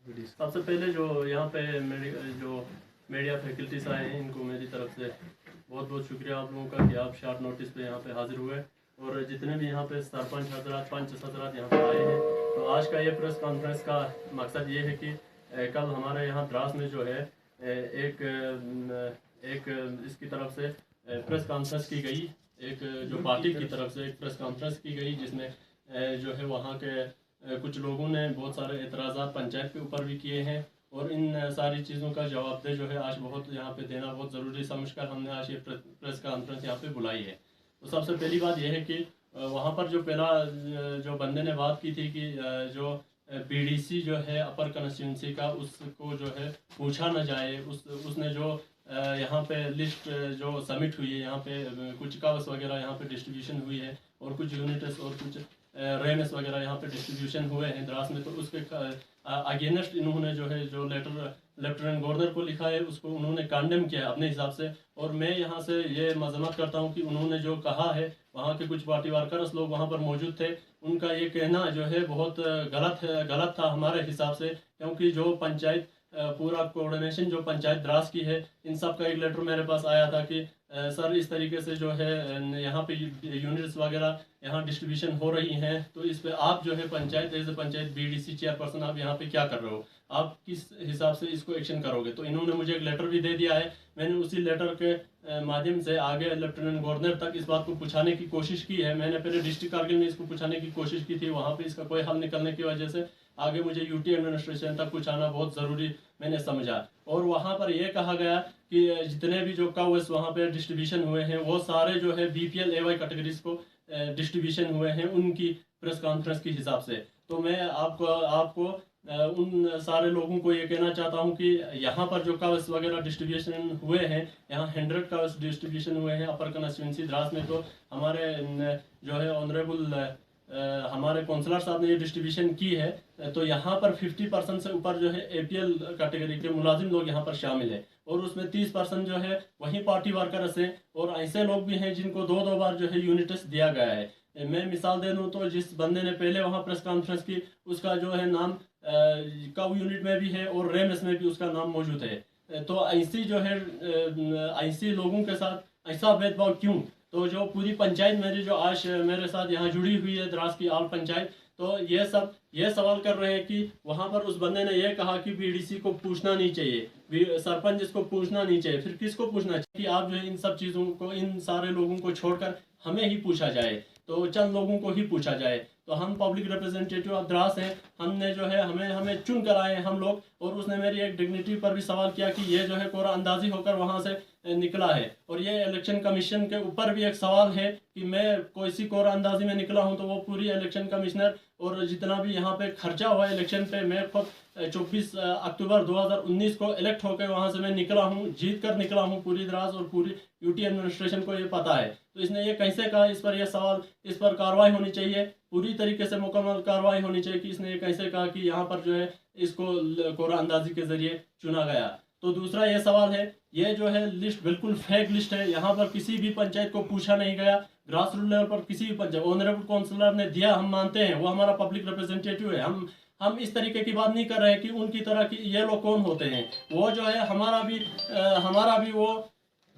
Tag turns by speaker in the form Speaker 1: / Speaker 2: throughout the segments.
Speaker 1: सबसे पहले जो यहाँ पे जो मीडिया फैकल्टीज आए हैं, इनको मेरी तरफ से बहुत बहुत शुक्रिया आप लोगों का कि आप शॉर्ट नोटिस पे यहाँ पे हाजिर हुए। और जितने भी यहाँ पे सरपंच हजरात, पंच हजरात यहाँ पे आए हैं, तो आज का ये प्रेस कॉन्फ्रेंस का मकसद ये है कि कल हमारे यहाँ द्रास में जो है एक इसकी तरफ से प्रेस कॉन्फ्रेंस की गई, एक जो पार्टी की तरफ से एक प्रेस कॉन्फ्रेंस की गई, जिसमें जो है वहाँ के कुछ लोगों ने बहुत सारे एतराज़ात पंचायत के ऊपर भी किए हैं। और इन सारी चीज़ों का जवाबदेह जो है आज बहुत यहाँ पे देना बहुत ज़रूरी समझकर हमने आज ये प्रेस कॉन्फ्रेंस यहाँ पे बुलाई है। तो सबसे पहली बात यह है कि वहाँ पर जो पहला जो बंदे ने बात की थी कि जो बीडीसी जो है अपर कंस्टिट्यूंसी का, उसको जो है पूछा न जाए, उसने जो यहाँ पे लिस्ट जो सबमिट हुई है, यहाँ पे कुछ कागज वगैरह यहाँ पे डिस्ट्रीब्यूशन हुई है और कुछ यूनिट्स और कुछ रेमस वगैरह यहाँ पे डिस्ट्रीब्यूशन हुए हैं द्रास में, तो उसके अगेंस्ट इन्होंने जो है जो लेटर लेफ्टिनेंट गवर्नर को लिखा है उसको उन्होंने कंडेम किया है अपने हिसाब से। और मैं यहाँ से ये मजम्मत करता हूँ कि उन्होंने जो कहा है, वहाँ के कुछ पार्टी वर्कर्स लोग वहाँ पर मौजूद थे, उनका ये कहना जो है बहुत गलत था हमारे हिसाब से। क्योंकि जो पंचायत पूरा कोऑर्डिनेशन जो पंचायत द्रास की है, इन सब का एक लेटर मेरे पास आया था कि सर इस तरीके से जो है यहाँ पे यूनिट्स वगैरह यहाँ डिस्ट्रीब्यूशन हो रही हैं, तो इस पे आप जो है panchayat as a panchayat BDC chairperson आप यहाँ पे क्या कर रहे हो, आप किस हिसाब से इसको एक्शन करोगे। तो इन्होंने मुझे एक लेटर भी दे दिया है। मैंने उसी लेटर के माध्यम से आगे लेफ्टिनेंट गवर्नर तक इस बात को पूछाने की कोशिश की है। मैंने पहले डिस्ट्रिक्ट कारगिल में इसको पूछाने की कोशिश की थी, वहाँ पे इसका कोई हल निकलने की वजह से आगे मुझे यूटी एडमिनिस्ट्रेशन तक पूछाना बहुत ज़रूरी मैंने समझा। और वहाँ पर यह कहा गया कि जितने भी जो काउस वहाँ पे डिस्ट्रीब्यूशन हुए हैं, वो सारे जो है बीपीएल एवाई कैटेगरीज को डिस्ट्रीब्यूशन हुए हैं उनकी प्रेस कॉन्फ्रेंस के हिसाब से। तो मैं आपको उन सारे लोगों को ये कहना चाहता हूँ कि यहाँ पर जो कागज वगैरह डिस्ट्रीब्यूशन हुए हैं, यहाँ 100 कागज डिस्ट्रीब्यूशन हुए हैं अपर कंस्टिट्यूंसी द्रास में। तो हमारे जो है ऑनरेबल हमारे काउंसलर साहब ने ये डिस्ट्रीब्यूशन की है, तो यहाँ पर 50% से ऊपर जो है एपीएल कैटेगरी के मुलाजिम लोग यहाँ पर शामिल है, और उसमें 30% जो है वही पार्टी वर्कर्स हैं, और ऐसे लोग भी हैं जिनको दो बार जो है यूनिट्स दिया गया है। मैं मिसाल दे दूं तो जिस बंदे ने पहले वहाँ प्रेस कॉन्फ्रेंस की, उसका जो है नाम काउ यूनिट में भी है और रेमस में भी उसका नाम मौजूद है। तो ऐसी जो है ऐसी लोगों के साथ ऐसा भेदभाव क्यों। तो जो पूरी पंचायत मेरी जो आज मेरे साथ यहाँ जुड़ी हुई है द्रास की आल पंचायत, तो ये सवाल कर रहे हैं कि वहाँ पर उस बंदे ने ये कहा कि बीडीसी को पूछना नहीं चाहिए, सरपंच इसको पूछना नहीं चाहिए। फिर किसको पूछना चाहिए कि आप जो है इन सब चीज़ों को, इन सारे लोगों को छोड़कर हमें ही पूछा जाए, तो चंद लोगों को ही पूछा जाए। तो हम पब्लिक रिप्रेजेंटेटिव ऑफ द्रास हैं, हमने जो है हमें चुन कर आए हैं हम लोग। और उसने मेरी एक डिग्निटी पर भी सवाल किया कि ये जो है कोरा अंदाजी होकर वहाँ से निकला है। और ये इलेक्शन कमीशन के ऊपर भी एक सवाल है कि मैं कोई सी कोरा अंदाजी में निकला हूँ, तो वो पूरी इलेक्शन कमिश्नर और जितना भी यहाँ पे खर्चा हुआ इलेक्शन पे, मैं खुद 24 अक्टूबर 2019 को इलेक्ट होकर वहाँ से मैं निकला हूँ, जीत कर निकला हूँ पूरी द्रास, और पूरी यूटी एडमिनिस्ट्रेशन को ये पता है। तो इसने ये कैसे कहा, इस पर यह सवाल, इस पर कार्रवाई होनी चाहिए, पूरी तरीके से मुकम्मल कार्रवाई होनी चाहिए कि इसने ये कैसे कहा कि यहाँ पर जो है इसको कोरा अंदाजी के जरिए चुना गया। तो दूसरा ये सवाल है, ये जो है लिस्ट बिल्कुल फेक लिस्ट है। यहाँ पर किसी भी पंचायत को पूछा नहीं गया, ग्रास रूट लेवल पर किसी भी पंचायत, ऑनरेबल काउंसलर ने दिया, हम मानते हैं, वो हमारा पब्लिक रिप्रेजेंटेटिव है। हम इस तरीके की बात नहीं कर रहे हैं कि उनकी तरह की ये लोग कौन होते हैं। वो जो है हमारा भी वो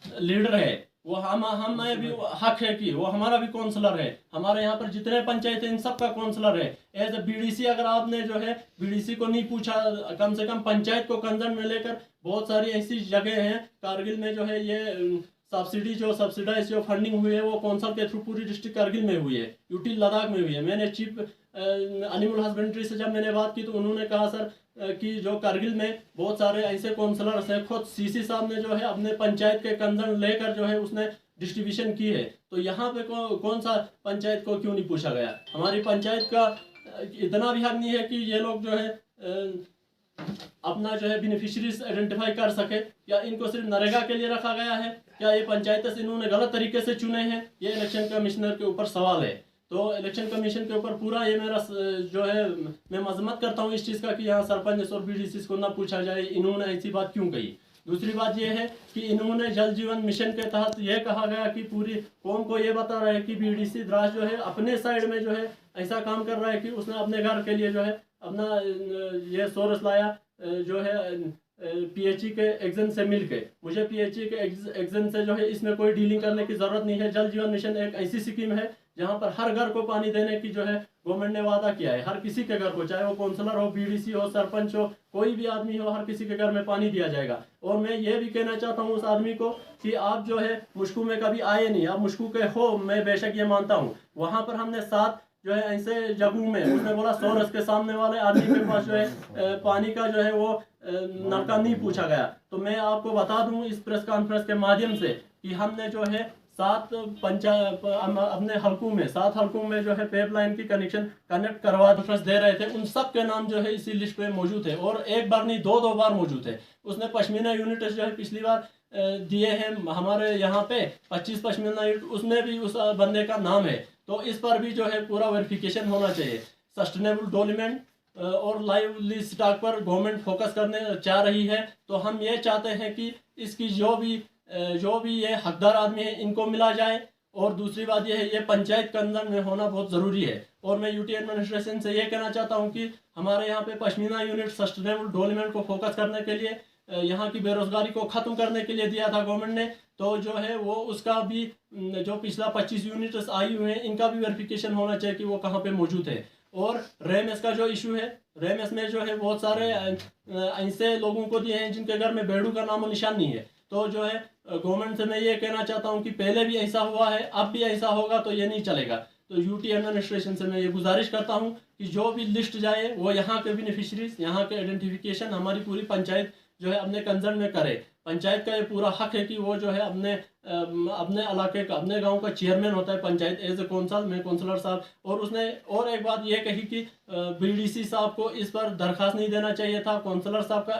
Speaker 1: लीडर है, वो हमें भी हक है कि वो हमारा भी काउंसलर है। हमारे यहाँ पर जितने पंचायत हैं इन सब का काउंसलर है। एज ए बीडीसी अगर आपने जो है बीडीसी को नहीं पूछा, कम से कम पंचायत को कंसर्न में लेकर, बहुत सारी ऐसी जगह हैं कारगिल में जो है ये सब्सिडाइज जो फंडिंग हुई है वो कौंसल के थ्रू पूरी डिस्ट्रिक्ट कारगिल में हुई है, यूटी लद्दाख में हुई है। मैंने चीफ एनिमल हस्बेंड्री से जब मैंने बात की तो उन्होंने कहा सर कि जो कारगिल में बहुत सारे ऐसे काउंसलर्स हैं, खुद सीसी साहब ने जो है अपने पंचायत के कंसर्न लेकर जो है उसने डिस्ट्रीब्यूशन की है। तो यहाँ पे कौन सा पंचायत को क्यों नहीं पूछा गया। हमारी पंचायत का इतना भी हक नहीं है कि ये लोग जो है अपना जो है बेनिफिशियरीज आइडेंटिफाई कर सके, या इनको सिर्फ नरेगा के लिए रखा गया है, या ये पंचायत से इन्होंने गलत तरीके से चुने हैं, ये इलेक्शन कमिश्नर के ऊपर सवाल है। तो इलेक्शन कमीशन के ऊपर पूरा ये मेरा जो है मैं मजम्मत करता हूँ इस चीज़ का कि यहाँ सरपंच और बीडीसी को ना पूछा जाए, इन्होंने ऐसी बात क्यों कही। दूसरी बात ये है कि इन्होंने जल जीवन मिशन के तहत ये कहा गया कि पूरी कौम को ये बता रहा है कि बीडीसी द्रास जो है अपने साइड में जो है ऐसा काम कर रहा है कि उसने अपने घर के लिए जो है अपना ये सोर्स लाया जो है पीएचई के एग्जाम से मिलके। मुझे पीएचई के एग्जाम से जो है इसमें कोई डीलिंग करने की ज़रूरत नहीं है। जल जीवन मिशन एक ऐसी स्कीम है जहाँ पर हर घर को पानी देने की जो है गवर्नमेंट ने वादा किया है। हर किसी के घर को, चाहे वो काउंसलर हो, बीडीसी हो, सरपंच हो, कोई भी आदमी हो, हर किसी के घर में पानी दिया जाएगा। और मैं ये भी कहना चाहता हूँ उस आदमी को कि आप जो है मुश्कू में कभी आए नहीं, आप मुश्कू के हो, मैं बेशक ये मानता हूँ। वहाँ पर हमने 7 जो है ऐसे जगहों में, उसने बोला सोरस के सामने वाले आदमी के पास जो है पानी का जो है वो नलका नहीं पूछा गया। तो मैं आपको बता दूं इस प्रेस कॉन्फ्रेंस के माध्यम से कि हमने जो है 7 अपने हलकों में 7 हलकों में जो है पाइपलाइन की कनेक्ट करवा दे रहे थे। उन सब के नाम जो है इसी लिस्ट पे मौजूद है और एक बार नहीं 2 बार मौजूद है। उसने पश्मीना यूनिट जो है पिछली बार दिए हैं हमारे यहाँ पे 25 पश्मीना यूनिट, उसमें भी उस बंदे का नाम है। तो इस पर भी जो है पूरा वेरिफिकेशन होना चाहिए। सस्टेनेबल डेवलपमेंट और लाइवली स्टॉक पर गवर्नमेंट फोकस करने चाह रही है। तो हम ये चाहते हैं कि इसकी जो भी ये हकदार आदमी है इनको मिला जाए। और दूसरी बात यह है, ये पंचायत के अंदर में होना बहुत ज़रूरी है। और मैं यूटी एडमिनिस्ट्रेशन से ये कहना चाहता हूँ कि हमारे यहाँ पे पश्मीना यूनिट सस्टेनेबल डेवलपमेंट को फोकस करने के लिए, यहाँ की बेरोजगारी को ख़त्म करने के लिए दिया था गवर्नमेंट ने। तो जो है वो उसका भी जो पिछला 25 यूनिट्स आई हुए हैं इनका भी वेरिफिकेशन होना चाहिए कि वो कहाँ पे मौजूद है। और रेमएस का जो इशू है, रेमएस में जो है बहुत सारे ऐसे लोगों को दिए हैं जिनके घर में बेड़ू का नामो निशान नहीं है। तो जो है गवर्नमेंट से मैं ये कहना चाहता हूँ कि पहले भी ऐसा हुआ है, अब भी ऐसा होगा, तो ये नहीं चलेगा। तो यूटी एडमिनिस्ट्रेशन से मैं ये गुजारिश करता हूँ कि जो भी लिस्ट जाए वो यहाँ के बेनिफिशरीज, यहाँ के आइडेंटिफिकेशन हमारी पूरी पंचायत जो है अपने कंसर्न में करे। पंचायत का ये पूरा हक है कि वो जो है अपने इलाके का, अपने गांव का चेयरमैन होता है पंचायत एज ए कौंसल में कौंसलर साहब। और उसने और एक बात ये कही कि बीडीसी साहब को इस पर दरखास्त नहीं देना चाहिए था, कौंसलर साहब का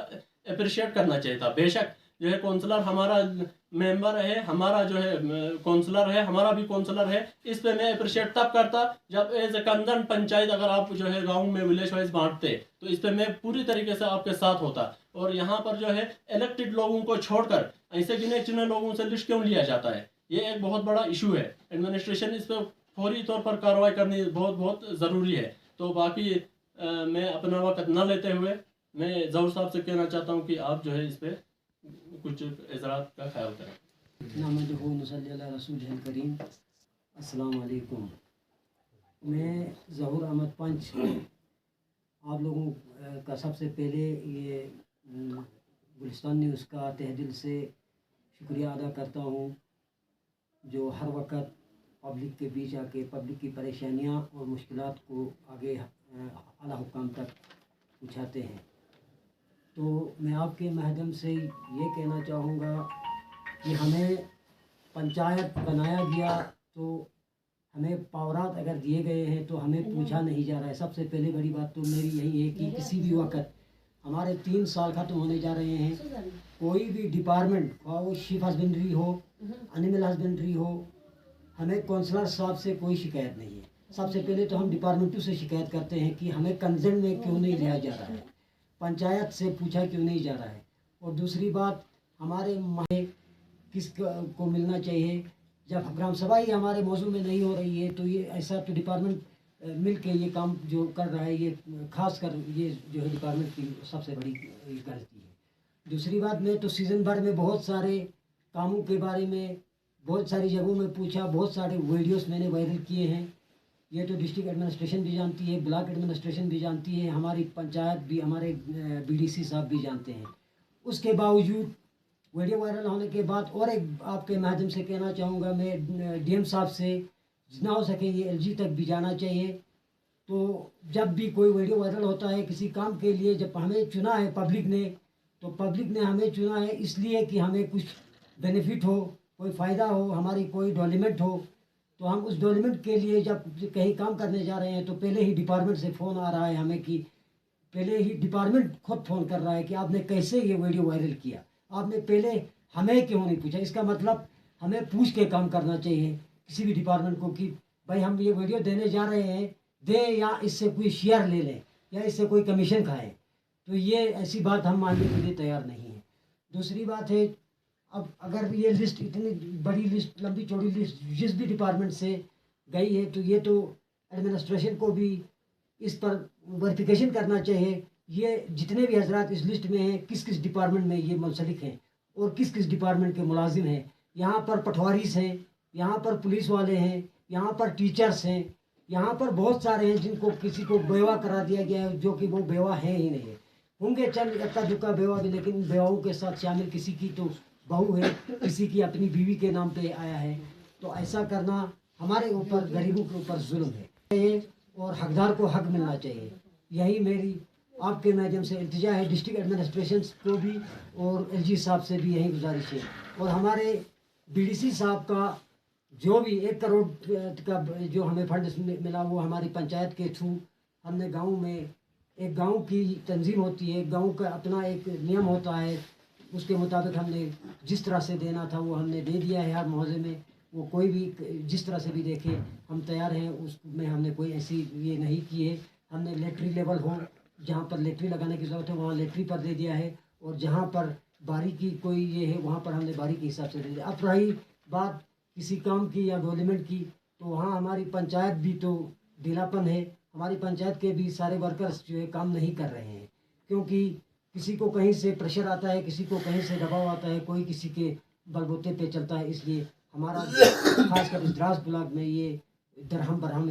Speaker 1: अप्रिशिएट करना चाहिए था। बेशक जो है कौंसलर हमारा मेंबर है, हमारा जो है कौंसलर है, हमारा भी कौंसलर है। इस पे मैं अप्रिशिएट तब करता जब एज ए कंसर्न पंचायत अगर आप जो है गांव में विलेज वाइज बांटते, तो इस पे मैं पूरी तरीके से आपके साथ होता। और यहाँ पर जो है इलेक्टेड लोगों को छोड़कर ऐसे गिने चुने लोगों से लिस्ट क्यों लिया जाता है, ये एक बहुत बड़ा इशू है। एडमिनिस्ट्रेशन इस पर फौरी तौर पर कार्रवाई करनी बहुत बहुत ज़रूरी है। तो बाकी मैं अपना वक्त न लेते हुए मैं जहूर साहब से कहना चाहता हूँ कि आप जो है इस पर कुछ इजरात का ख्याल करें।
Speaker 2: नहमदुहु व नसल्ली अला रसूलिहिल करीम। अस्सलाम वालेकुम। मैं ज़हूर अहमद पंच आप लोगों का सबसे पहले ये गुलिस्तान न्यूज़ का तहे दिल से शुक्रिया अदा करता हूँ, जो हर वक्त पब्लिक के बीच आके पब्लिक की परेशानियाँ और मुश्किलात को आगे आला हुक्काम तक पहुँचाते हैं। तो मैं आपके माध्यम से ये कहना चाहूँगा कि हमें पंचायत बनाया गया तो हमें पावरात अगर दिए गए हैं तो हमें पूछा नहीं जा रहा है। सबसे पहले बड़ी बात तो मेरी यही है कि किसी भी वक्त हमारे 3 साल ख़त्म होने जा रहे हैं, कोई भी डिपार्टमेंट, वो शीप हस्बेंड्री हो, एनिमल हस्बेंड्री हो, हमें कौंसलर साहब से कोई शिकायत नहीं है। सबसे पहले तो हम डिपार्टमेंटों से शिकायत करते हैं कि हमें कंसर्न में क्यों नहीं लिया जा रहा है, पंचायत से पूछा क्यों नहीं जा रहा है। और दूसरी बात, हमारे माहे किस को मिलना चाहिए। जब ग्राम सभा ही हमारे मौजू में नहीं हो रही है तो ये ऐसा तो डिपार्टमेंट मिल के ये काम जो कर रहा है, ये खास कर ये जो है डिपार्टमेंट की सबसे बड़ी गलती है। दूसरी बात, मैं तो सीज़न भर में बहुत सारे कामों के बारे में बहुत सारी जगहों में पूछा, बहुत सारे वीडियोस मैंने वायरल किए हैं। ये तो डिस्ट्रिक्ट एडमिनिस्ट्रेशन भी जानती है, ब्लॉक एडमिनिस्ट्रेशन भी जानती है, हमारी पंचायत भी, हमारे बीडीसी साहब भी जानते हैं। उसके बावजूद वीडियो वायरल होने के बाद और एक आपके माध्यम से कहना चाहूँगा, मैं डीएम साहब से जितना हो सके ये एलजी तक भी जाना चाहिए। तो जब भी कोई वीडियो वायरल होता है किसी काम के लिए, जब हमें चुना है पब्लिक ने, तो पब्लिक ने हमें चुना है इसलिए कि हमें कुछ बेनिफिट हो, कोई फ़ायदा हो, हमारी कोई डेवलपमेंट हो। तो हम उस डेवलपमेंट के लिए जब कहीं काम करने जा रहे हैं तो पहले ही डिपार्टमेंट से फ़ोन आ रहा है हमें, कि पहले ही डिपार्टमेंट खुद फ़ोन कर रहा है कि आपने कैसे ये वीडियो वायरल किया, आपने पहले हमें क्यों नहीं पूछा। इसका मतलब हमें पूछ के काम करना चाहिए किसी भी डिपार्टमेंट को कि भाई हम ये वीडियो देने जा रहे हैं, दें या इससे कोई शेयर ले लें या इससे कोई कमीशन खाएं। तो ये ऐसी बात हम मानने के लिए तैयार नहीं है। दूसरी बात है, अब अगर ये लिस्ट इतनी बड़ी लिस्ट, लंबी चौड़ी लिस्ट जिस भी डिपार्टमेंट से गई है, तो ये तो एडमिनिस्ट्रेशन को भी इस पर वेरिफिकेशन करना चाहिए ये जितने भी हजरात इस लिस्ट में हैं किस किस डिपार्टमेंट में ये मुंसलिक हैं और किस किस डिपार्टमेंट के मुलाजिम हैं। यहाँ पर पटवारीस हैं, यहाँ पर पुलिस वाले हैं, यहाँ पर टीचर्स हैं, यहाँ पर बहुत सारे हैं जिनको किसी को बेवा करा दिया गया है जो कि वो बेवा है ही नहीं है। होंगे चंद इक्का दुक्का बेवा भी, लेकिन बेवाओं के साथ शामिल किसी की तो बहू है, किसी की अपनी बीवी के नाम पे आया है। तो ऐसा करना हमारे ऊपर, गरीबों के ऊपर जुल्म है और हकदार को हक मिलना चाहिए। यही मेरी आपके माध्यम से इल्तिजा है डिस्ट्रिक्ट एडमिनिस्ट्रेशन को भी और एलजी साहब से भी यही गुजारिश है। और हमारे बीडीसी साहब का जो भी 1 करोड़ का जो हमें फंड मिला वो हमारी पंचायत के थ्रू हमने गांव में, एक गांव की तंजीम होती है, गांव का अपना एक नियम होता है, उसके मुताबिक हमने जिस तरह से देना था वो हमने दे दिया है हर मोहल्ले में। वो कोई भी जिस तरह से भी देखे हम तैयार हैं, उसमें हमने कोई ऐसी ये नहीं की है। हमने लेटरी लेवल हो, जहाँ पर लेटरी लगाने की ज़रूरत है वहाँ लेटरी पर दे दिया है, और जहाँ पर बारी की कोई ये है वहाँ पर हमने बारी के हिसाब से दे दिया। अब रही बात किसी काम की या डेवलपमेंट की, तो वहाँ हमारी पंचायत भी तो ढीलापन है। हमारी पंचायत के भी सारे वर्कर्स जो है काम नहीं कर रहे हैं, क्योंकि किसी को कहीं से प्रेशर आता है, किसी को कहीं से दबाव आता है, कोई किसी के बलबूते पे चलता है। इसलिए हमारा खासकर इस द्रास ब्लॉक में ये दरहम बरहम